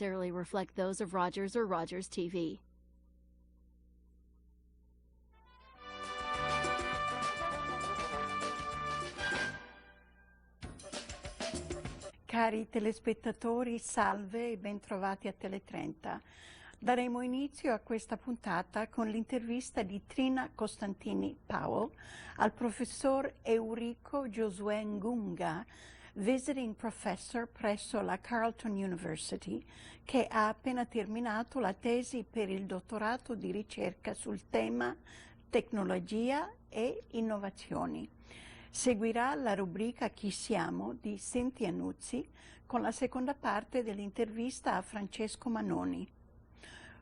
necessarily reflect those of Rogers or Rogers TV. Cari telespettatori, salve e bentrovati a Tele30. Daremo inizio a questa puntata con l'intervista di Trina Costantini Powell al professor Eurico Ngunga, visiting professor presso la Carleton University, che ha appena terminato la tesi per il dottorato di ricerca sul tema tecnologia e innovazioni. Seguirà la rubrica Chi siamo di Cynthia Nuzzi con la seconda parte dell'intervista a Francesco Manoni.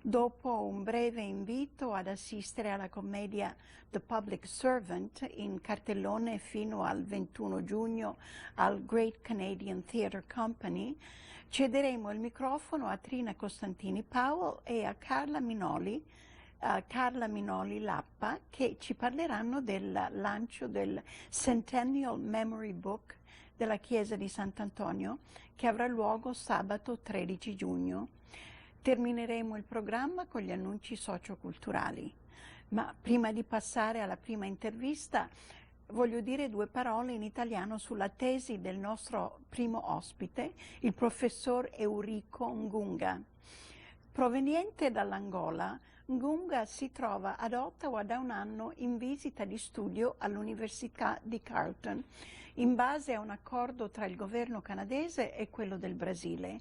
Dopo un breve invito ad assistere alla commedia The Public Servant in cartellone fino al 21 giugno al Great Canadian Theatre Company, cederemo il microfono a Trina Costantini Powell e a Carla Minoli Lappa, che ci parleranno del lancio del Centennial Memory Book della Chiesa di Sant'Antonio, che avrà luogo sabato 13 giugno. Termineremo il programma con gli annunci socioculturali. Ma prima di passare alla prima intervista, voglio dire due parole in italiano sulla tesi del nostro primo ospite, il professor Eurico Ngunga. Proveniente dall'Angola, Ngunga si trova ad Ottawa da un anno in visita di studio all'Università di Carleton, in base a un accordo tra il governo canadese e quello del Brasile.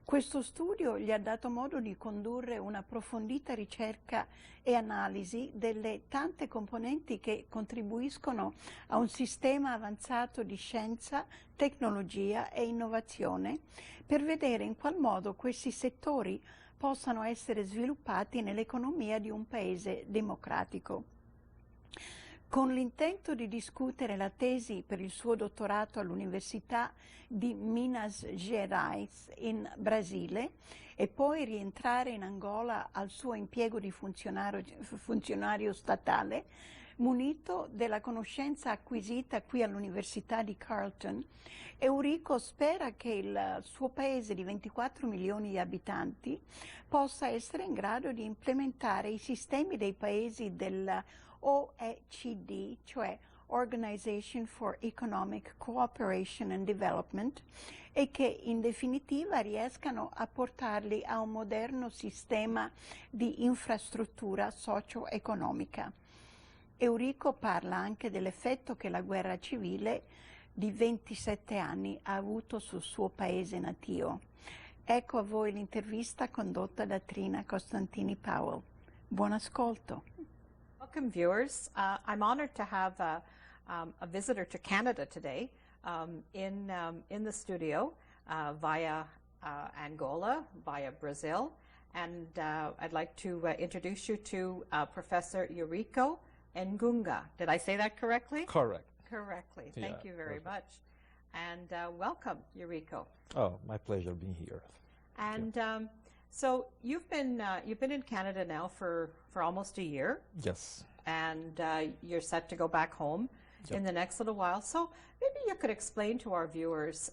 Questo studio gli ha dato modo di condurre un'approfondita ricerca e analisi delle tante componenti che contribuiscono a un sistema avanzato di scienza, tecnologia e innovazione, per vedere in qual modo questi settori possano essere sviluppati nell'economia di un paese democratico. Con l'intento di discutere la tesi per il suo dottorato all'Università di Minas Gerais in Brasile e poi rientrare in Angola al suo impiego di funzionario statale, munito della conoscenza acquisita qui all'Università di Carleton, Eurico spera che il suo paese di 24 milioni di abitanti possa essere in grado di implementare i sistemi dei paesi della OECD, cioè Organization for Economic Cooperation and Development, e che in definitiva riescano a portarli a un moderno sistema di infrastruttura socio-economica. Eurico parla anche dell'effetto che la guerra civile di 27 anni ha avuto sul suo paese natio. Ecco a voi l'intervista condotta da Trina Costantini Powell. Buon ascolto. Welcome, viewers. I'm honored to have a visitor to Canada today in the studio via Angola, via Brazil, and I'd like to introduce you to Professor Eurico Ngunga. Did I say that correctly? Correct. Correctly. Yeah, Thank you very perfect. much. And welcome, Eurico. Oh, my pleasure being here. And so you've been in Canada now for almost a year. Yes. And you're set to go back home in the next little while. So maybe you could explain to our viewers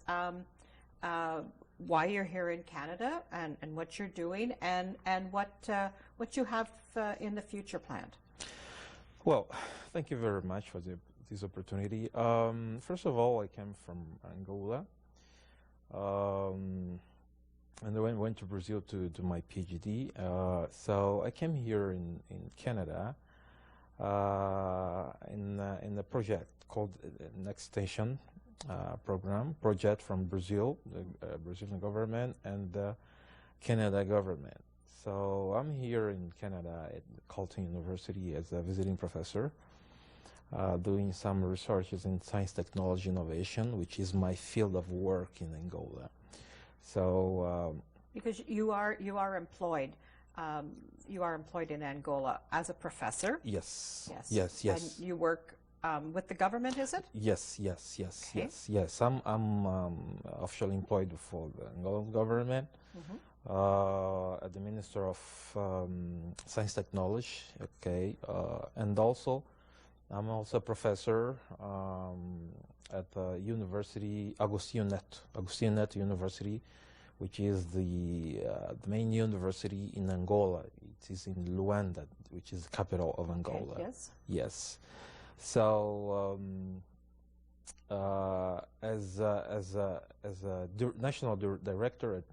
why you're here in Canada and what you're doing and what you have in the future planned. Well, thank you very much for this opportunity. First of all, I came from Angola. And I went to Brazil to do my PhD. So I came here in Canada in a project called Next Station project from Brazil, the Brazilian government and the Canada government. So I'm here in Canada at Carleton University as a visiting professor, doing some researches in science, technology, innovation, which is my field of work in Angola. So because you are employed in Angola as a professor. Yes. Yes. Yes. Yes. And you work with the government, is it? Yes. Yes. Yes. Okay. Yes. Yes. I'm officially employed for the Angolan government. Mm-hmm. At the Minister of Science Technology. Okay. And also, I'm also a professor at the University Agostinho Neto University, which is the main university in Angola. It is in Luanda, which is the capital of Angola. Yes. Yes. So as a national director at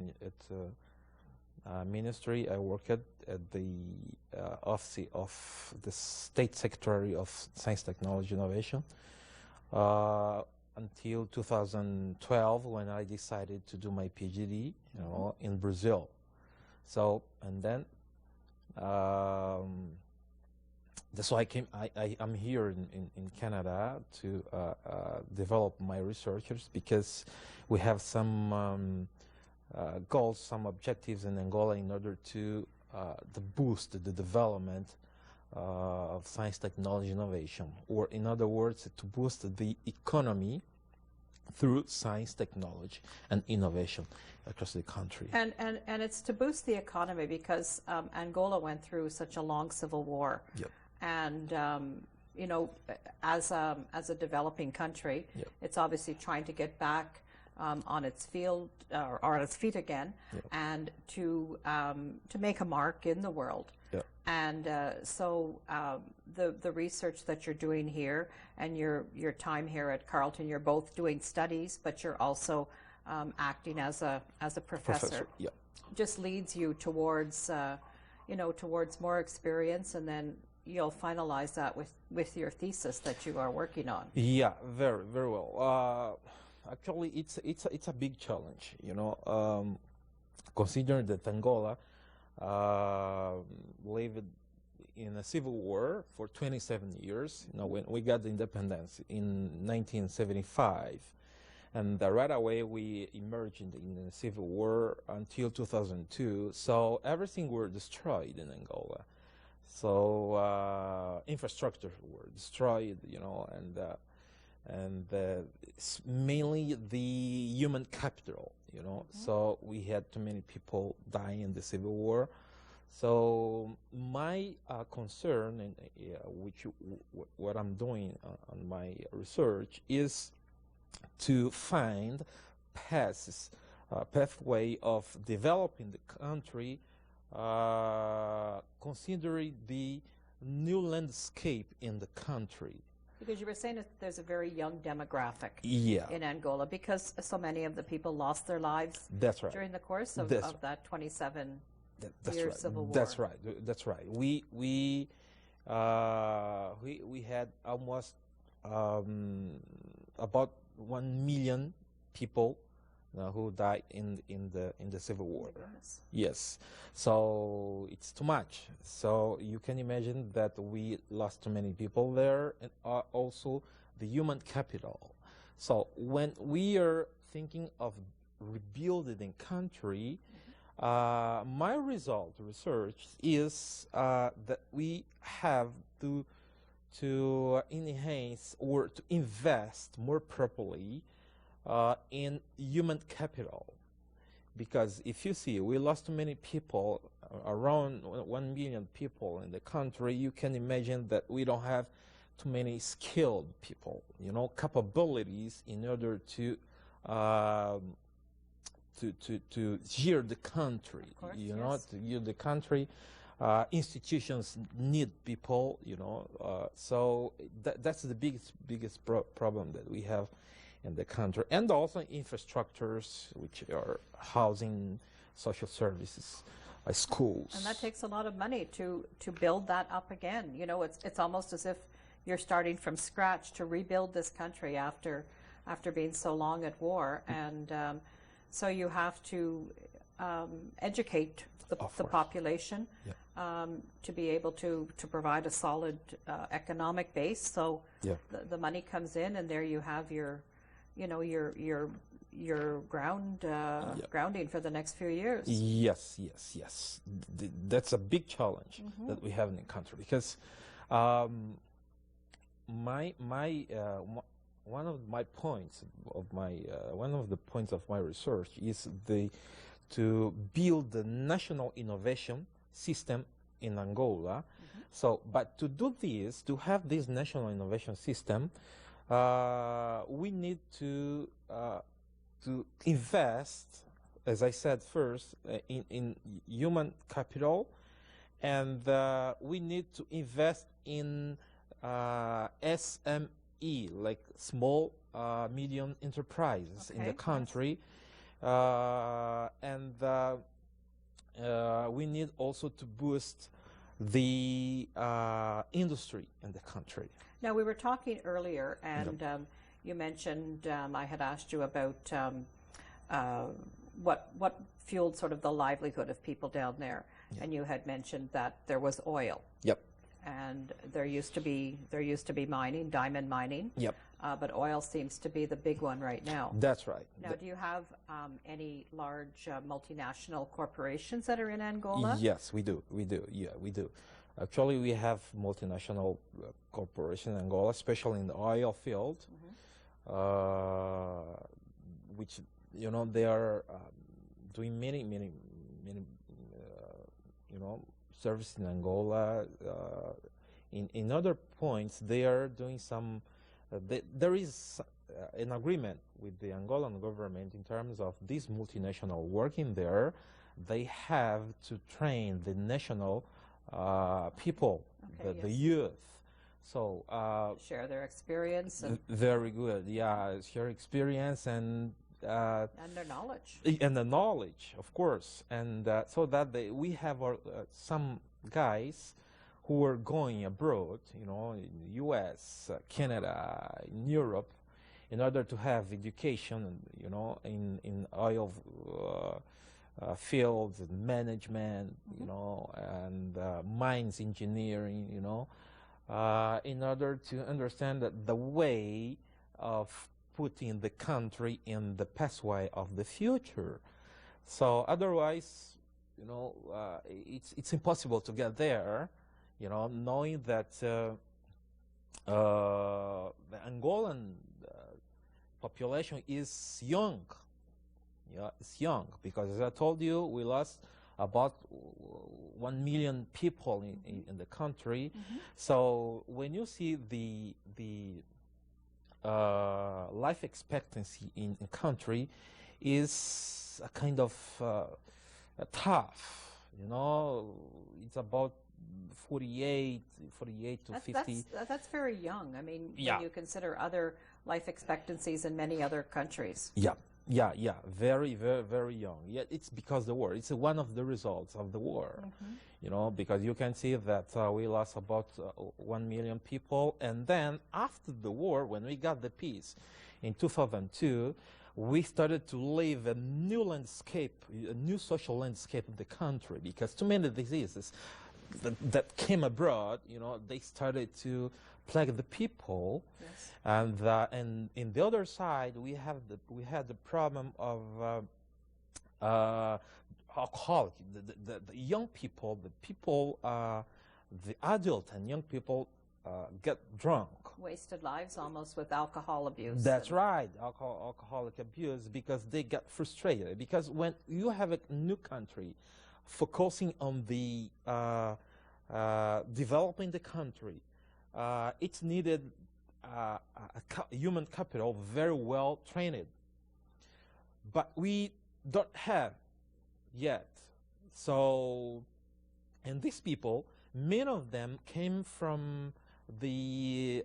ministry, I worked at the office of the State Secretary of Science, Technology, Innovation until 2012, when I decided to do my PhD, in Brazil. So, and then that's why I'm here in Canada to develop my researchers, because we have some goals, some objectives in Angola in order to boost the development of science, technology, innovation, or in other words, to boost the economy through science, technology, and innovation across the country. And it's to boost the economy because Angola went through such a long civil war. Yep. And you know, as a developing country, Yep. it's obviously trying to get back on its field or on its feet again, Yep. and to make a mark in the world. Yep. And so the research that you're doing here and your time here at Carleton, you're both doing studies, but you're also acting as a professor. Yep. Just leads you towards towards more experience, and then you'll finalize that with your thesis that you are working on. Yeah, very, very well. Actually, it's a big challenge, considering that Angola lived in a civil war for 27 years. When we got the independence in 1975, and right away we emerged in the civil war until 2002. So everything were destroyed in Angola. So infrastructure were destroyed, and it's mainly the human capital, So we had too many people dying in the civil war. So my concern, and what I'm doing on my research, is to find pathway of developing the country, considering the new landscape in the country. Because you were saying that there's a very young demographic Yeah. in Angola, because so many of the people lost their lives That's right. during the course of that 27 That's year right. civil war. That's right. That's right. We had almost about 1 million people who died in the civil war. Oh my goodness. Yes. So it's too much. So you can imagine that we lost too many people there, and also the human capital. So when we are thinking of rebuilding the country, my research is that we have to enhance or to invest more properly in human capital. Because if you see, we lost too many people, around 1 million people in the country. You can imagine that we don't have too many skilled people, capabilities in order to steer the country. Of course, To steer the country. Institutions need people, so that's the biggest problem that we have in the country, and also infrastructures, which are housing, social services, schools. And that takes a lot of money to build that up again. It's almost as if you're starting from scratch to rebuild this country after being so long at war, and so you have to educate the population. Yeah. To be able to provide a solid economic base. So Yeah. the money comes in, and there you have your grounding for the next few years. Yes. That's a big challenge that we have in the country, because one of the points of my research is to build the national innovation system in Angola. So, but to do this, to have this national innovation system, we need to invest as I said first, in human capital, and we need to invest in SME, like small, medium enterprises in the country, and we need also to boost the industry in the country. Now, we were talking earlier, and you mentioned, I had asked you about what fueled sort of the livelihood of people down there, and you had mentioned that there was oil. Yep. And there used to be mining, diamond mining. Yep. But oil seems to be the big one right now. That's right. Now, do you have any large multinational corporations that are in Angola? Yes, we do. We do. Yeah, we do. Actually, we have multinational corporations in Angola, especially in the oil field, which, you know, they are doing many, you know, service in Angola. In other points, they are doing some. There is an agreement with the Angolan government in terms of these multinational working there. They have to train the national people, the youth. So share their experience. And very good, yeah. Share experience and their knowledge. And the knowledge, of course, and so that we have some guys who are going abroad, you know, in the U.S., Canada, in Europe, in order to have education, you know, in oil fields and management, you know, and mines engineering, you know, in order to understand that the way of putting the country in the pathway of the future. So otherwise, you know, it's impossible to get there, you know, knowing that the Angolan population is young. Yeah, it's young because, as I told you, we lost about 1 million people in the country. So when you see the life expectancy in the country is a kind of tough, you know, it's about 48 to 50. That's very young. I mean, Yeah. when you consider other life expectancies in many other countries. Yeah, very, very, very young. Yeah, it's because the war. It's one of the results of the war, you know, because you can see that we lost about 1 million people, and then after the war, when we got the peace in 2002, we started to live a new landscape, a new social landscape of the country, because too many diseases that came abroad, you know, they started to plague the people. Yes. And in the other side, we had the problem of alcoholic. The young people, the adult and young people get drunk. Wasted lives almost with alcohol abuse. That's right, alcoholic abuse, because they get frustrated. Because when you have a new country focusing on the developing the country, it's needed human capital very well trained. But we don't have yet. So, and these people, many of them came from the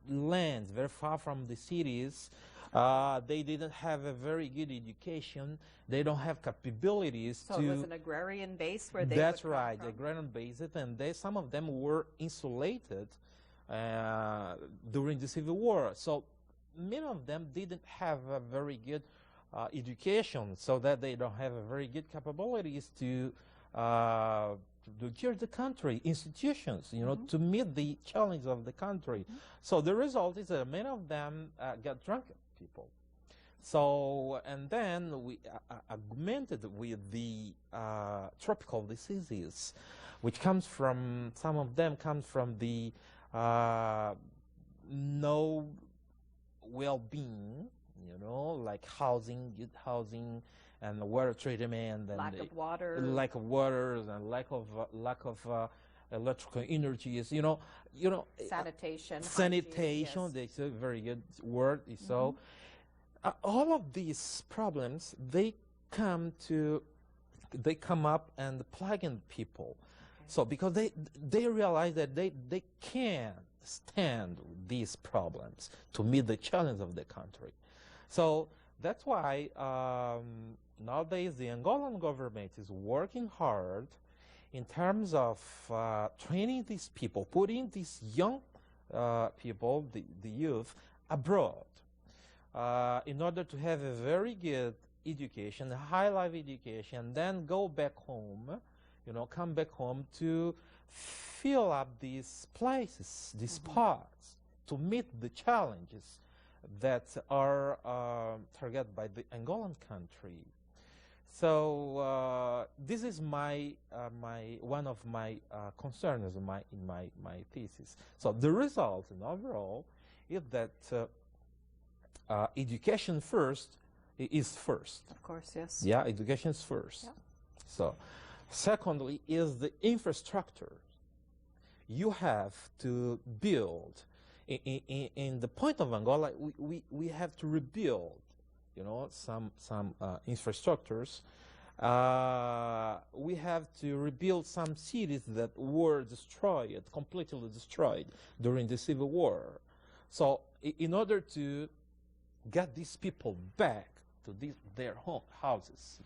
lands very far from the cities. They didn't have a very good education. They don't have capabilities so to... it was an agrarian base where they That's would come right, from. agrarian base, and some of them were insulated during the Civil War. So many of them didn't have a very good education, so that they don't have a very good capabilities to gear the country, institutions, you know, to meet the challenge of the country. So the result is that many of them got drunk people. So, and then we augmented with the tropical diseases, which comes from, some of them comes from the no well-being, you know, like housing, good housing, and water treatment, and Lack of water, and lack of electrical energies. You know, sanitation. Sanitation. Hygiene, yes. That's a very good word. So, all of these problems, they come up and plug in people. Okay. So because they realize that they can't stand these problems to meet the challenge of the country. So that's why nowadays the Angolan government is working hard in terms of training these people, putting these young people, the youth, abroad in order to have a very good education, a high-level education, then go back home, come back home to fill up these places, these spots, to meet the challenges that are targeted by the Angolan country. So this is one of my concerns in my thesis. So the result, in overall, is that education is first. Of course, yes. Yeah, education is first. Yeah. So, secondly, is the infrastructure. You have to build. In the point of Angola, we have to rebuild, some infrastructures. We have to rebuild some cities that were destroyed, completely destroyed during the Civil War. So, in order to get these people back to their houses,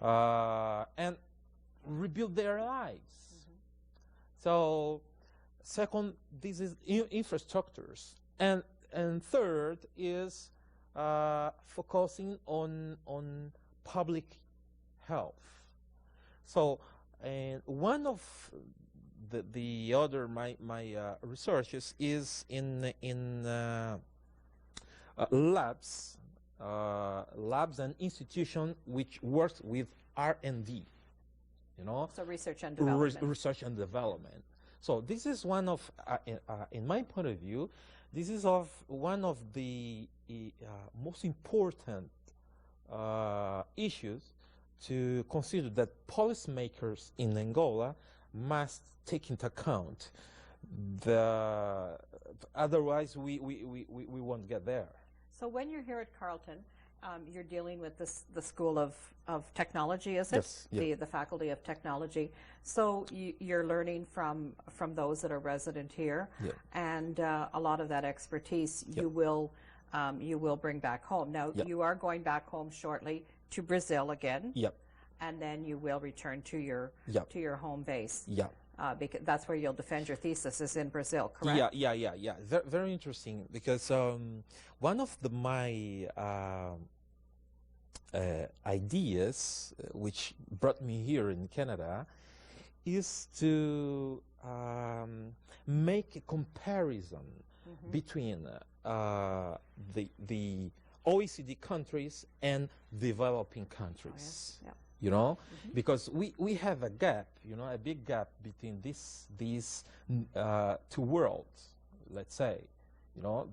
and rebuild their lives. So, second, this is infrastructures, and third is focusing on public health. So, and one of the other my researches is in labs and institutions which works with R&D, So research and development. Research and development. So this is one of, in my point of view, this is one of the most important issues to consider, that policymakers in Angola must take into account. Otherwise, we won't get there. So when you're here at Carleton, you're dealing with the School of Technology, is it? Yes. Yeah. The Faculty of Technology. So you're learning from those that are resident here, Yeah. and a lot of that expertise Yeah. you will bring back home. Now Yeah. you are going back home shortly to Brazil again, Yep. and then you will return to your Yep. home base. Yeah. Because that's where you'll defend your thesis, is in Brazil, correct? Yeah. Very interesting, because one of my ideas, which brought me here in Canada, is to make a comparison between the OECD countries and developing countries. Oh, yes. Because we have a gap, a big gap between these two worlds, let's say,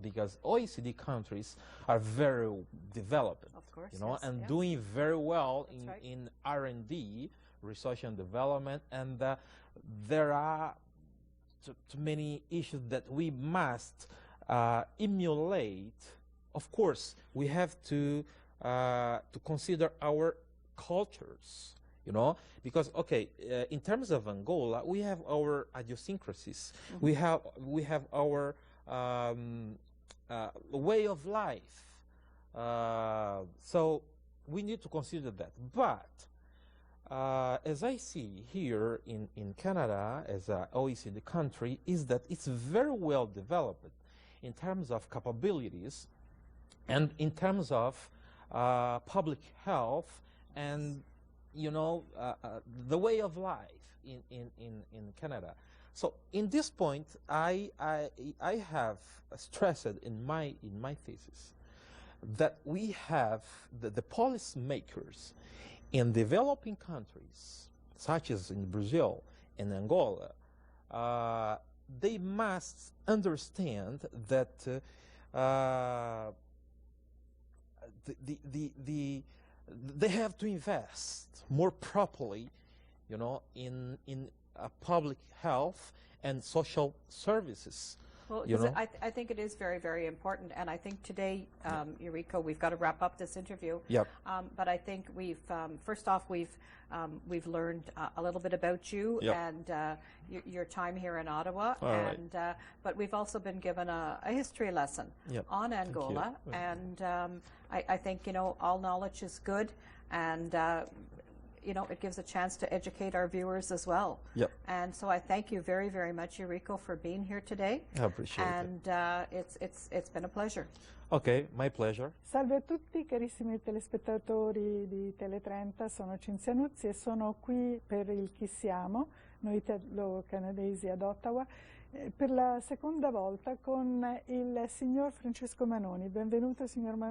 because OECD countries are very developed, Of course, yes, and yeah. doing very well That's right. in R&D, research and development, and there are too many issues that we must emulate. Of course, we have to consider our cultures, because in terms of Angola, we have our idiosyncrasies. We have our way of life. So we need to consider that. But as I see here in Canada, as an OECD country, is that it's very well developed in terms of capabilities and in terms of public health and the way of life in Canada. So in this point, I have stressed in my thesis that we have the policymakers in developing countries, such as in Brazil and Angola, they must understand that they have to invest more properly, in public health and social services Well, you know? I think it is very, very important, and I think today, Eurico, we've got to wrap up this interview. Yep. But I think we've first off we've learned a little bit about you Yep. and your time here in Ottawa, All right. and but we've also been given a history lesson Yep. on Thank you. Angola, and I think, you know, all knowledge is good, and you know, it gives a chance to educate our viewers as well. Yep. And so I thank you very, very much, Eurico, for being here today. I appreciate it. And it's been a pleasure. Okay, my pleasure. Salve a tutti carissimi telespettatori di Tele30, sono Cinzia Nuzzi e sono qui per il Chi siamo, noi italo-canadesi ad Ottawa, per la seconda volta con il signor Francesco Manoni. Benvenuto signor Manoni.